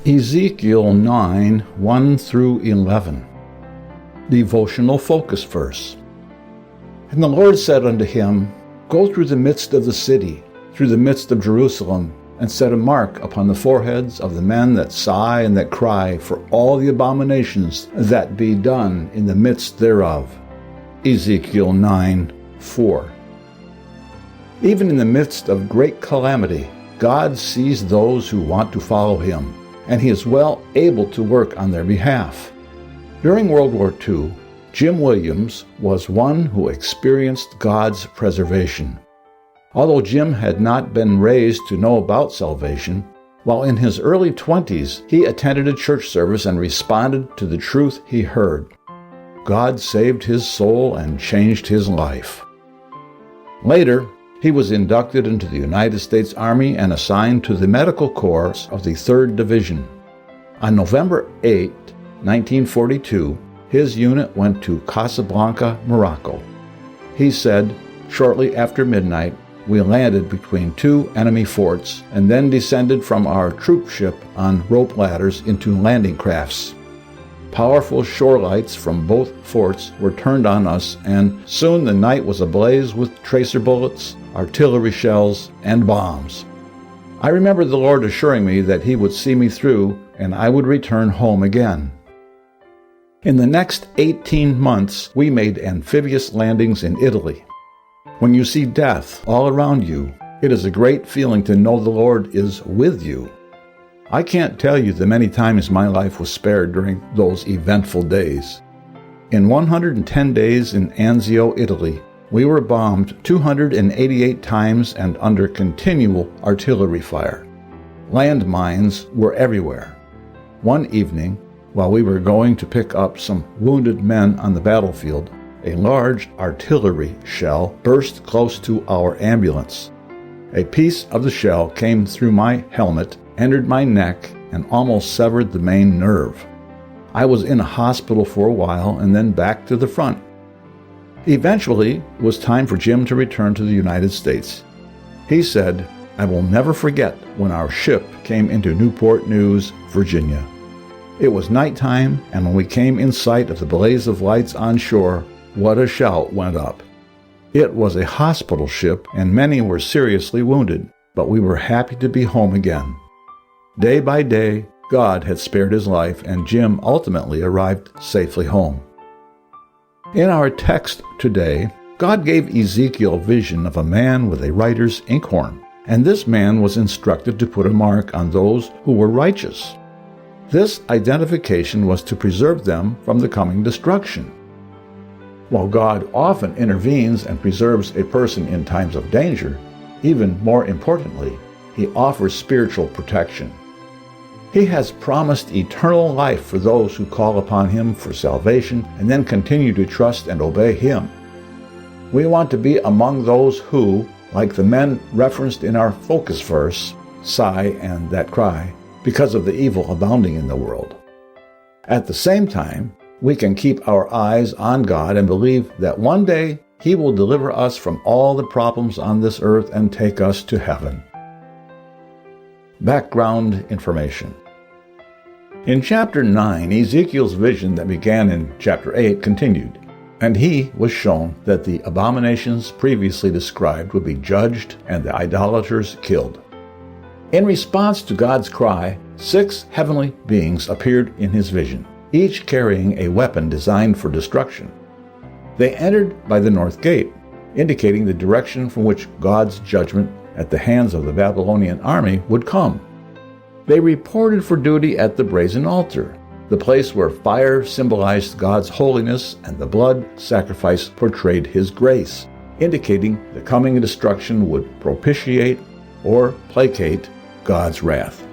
Ezekiel 9, 1 through 11. Devotional focus verse. And the Lord said unto him, Go through the midst of the city, through the midst of Jerusalem, and set a mark upon the foreheads of the men that sigh and that cry for all the abominations that be done in the midst thereof. Ezekiel 9, 4. Even in the midst of great calamity, God sees those who want to follow him, and he is well able to work on their behalf. During World War II, Jim Williams was one who experienced God's preservation. Although Jim had not been raised to know about salvation, while in his early 20s, he attended a church service and responded to the truth he heard. God saved his soul and changed his life. Later, he was inducted into the United States Army and assigned to the Medical Corps of the 3rd Division. On November 8, 1942, his unit went to Casablanca, Morocco. He said, shortly after midnight, we landed between two enemy forts and then descended from our troopship on rope ladders into landing crafts. Powerful shore lights from both forts were turned on us, and soon the night was ablaze with tracer bullets, artillery shells, and bombs. I remember the Lord assuring me that he would see me through and I would return home again. In the next 18 months, we made amphibious landings in Italy. When you see death all around you, it is a great feeling to know the Lord is with you. I can't tell you the many times my life was spared during those eventful days. In 110 days in Anzio, Italy, we were bombed 288 times and under continual artillery fire. Landmines were everywhere. One evening, while we were going to pick up some wounded men on the battlefield, a large artillery shell burst close to our ambulance. A piece of the shell came through my helmet, entered my neck, and almost severed the main nerve. I was in a hospital for a while and then back to the front. Eventually, it was time for Jim to return to the United States. He said, I will never forget when our ship came into Newport News, Virginia. It was nighttime, and when we came in sight of the blaze of lights on shore, what a shout went up. It was a hospital ship, and many were seriously wounded, but we were happy to be home again. Day by day, God had spared his life, and Jim ultimately arrived safely home. In our text today, God gave Ezekiel a vision of a man with a writer's inkhorn, and this man was instructed to put a mark on those who were righteous. This identification was to preserve them from the coming destruction. While God often intervenes and preserves a person in times of danger, even more importantly, he offers spiritual protection. He has promised eternal life for those who call upon him for salvation and then continue to trust and obey him. We want to be among those who, like the men referenced in our focus verse, sigh and that cry, because of the evil abounding in the world. At the same time, we can keep our eyes on God and believe that one day he will deliver us from all the problems on this earth and take us to heaven. Background information. In chapter 9, Ezekiel's vision that began in chapter 8 continued, and he was shown that the abominations previously described would be judged and the idolaters killed. In response to God's cry, 6 heavenly beings appeared in his vision, each carrying a weapon designed for destruction. They entered by the north gate, indicating the direction from which God's judgment at the hands of the Babylonian army would come. They reported for duty at the brazen altar, the place where fire symbolized God's holiness and the blood sacrifice portrayed his grace, indicating the coming destruction would propitiate or placate God's wrath.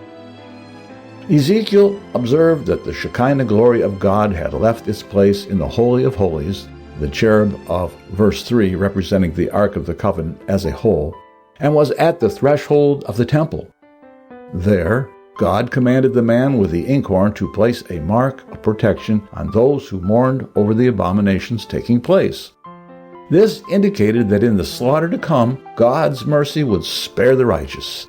Ezekiel observed that the Shekinah glory of God had left its place in the Holy of Holies, the cherub of verse 3 representing the Ark of the Covenant as a whole, and was at the threshold of the temple. There, God commanded the man with the inkhorn to place a mark of protection on those who mourned over the abominations taking place. This indicated that in the slaughter to come, God's mercy would spare the righteous.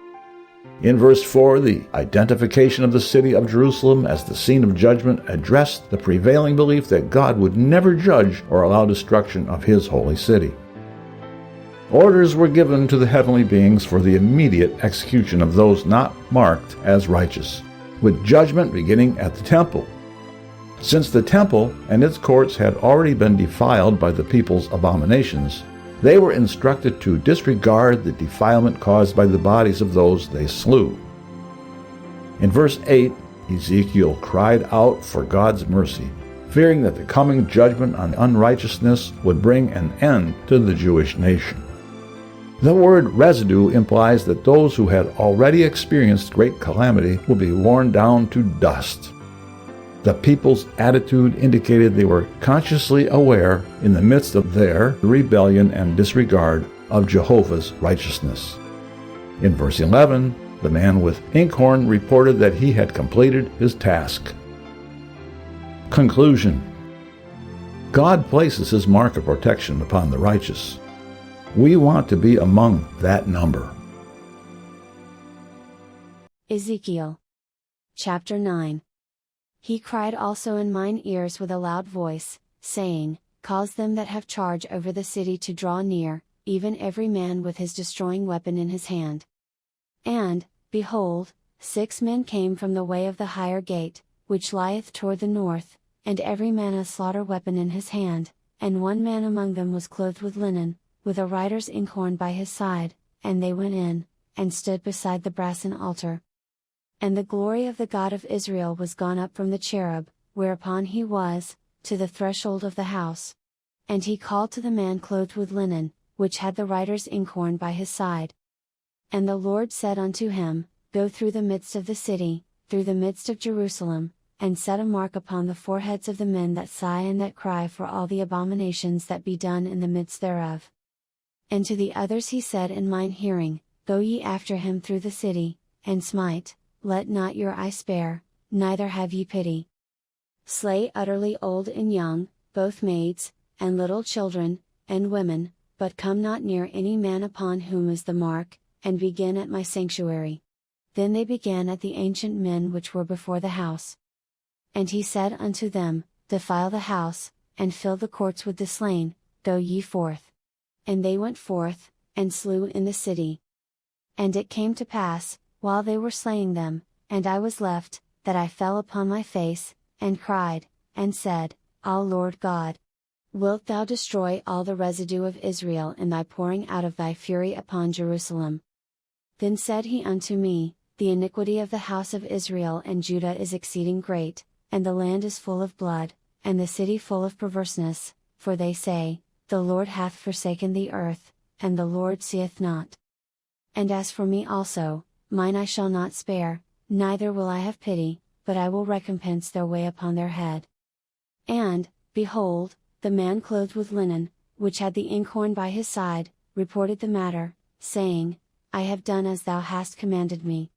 In verse 4, the identification of the city of Jerusalem as the scene of judgment addressed the prevailing belief that God would never judge or allow destruction of His holy city. Orders were given to the heavenly beings for the immediate execution of those not marked as righteous, with judgment beginning at the temple. Since the temple and its courts had already been defiled by the people's abominations, they were instructed to disregard the defilement caused by the bodies of those they slew. In verse 8, Ezekiel cried out for God's mercy, fearing that the coming judgment on unrighteousness would bring an end to the Jewish nation. The word residue implies that those who had already experienced great calamity will be worn down to dust. The people's attitude indicated they were consciously aware in the midst of their rebellion and disregard of Jehovah's righteousness. In verse 11, the man with inkhorn reported that he had completed his task. Conclusion: God places His mark of protection upon the righteous. We want to be among that number. Ezekiel chapter 9. He cried also in mine ears with a loud voice, saying, Cause them that have charge over the city to draw near, even every man with his destroying weapon in his hand. And, behold, 6 men came from the way of the higher gate, which lieth toward the north, and every man a slaughter weapon in his hand, and one man among them was clothed with linen, with a writer's inkhorn by his side, and they went in, and stood beside the brassen altar. And the glory of the God of Israel was gone up from the cherub, whereupon he was, to the threshold of the house. And he called to the man clothed with linen, which had the writer's inkhorn by his side. And the Lord said unto him, Go through the midst of the city, through the midst of Jerusalem, and set a mark upon the foreheads of the men that sigh and that cry for all the abominations that be done in the midst thereof. And to the others he said in mine hearing, Go ye after him through the city, and smite, let not your eye spare, neither have ye pity. Slay utterly old and young, both maids, and little children, and women, but come not near any man upon whom is the mark, and begin at my sanctuary. Then they began at the ancient men which were before the house. And he said unto them, Defile the house, and fill the courts with the slain, go ye forth. And they went forth, and slew in the city. And it came to pass, while they were slaying them, and I was left, that I fell upon my face, and cried, and said, Ah, Lord God! Wilt thou destroy all the residue of Israel in thy pouring out of thy fury upon Jerusalem? Then said he unto me, The iniquity of the house of Israel and Judah is exceeding great, and the land is full of blood, and the city full of perverseness, for they say, The Lord hath forsaken the earth, and the Lord seeth not. And as for me also, mine I shall not spare, neither will I have pity, but I will recompense their way upon their head. And, behold, the man clothed with linen, which had the inkhorn by his side, reported the matter, saying, I have done as thou hast commanded me.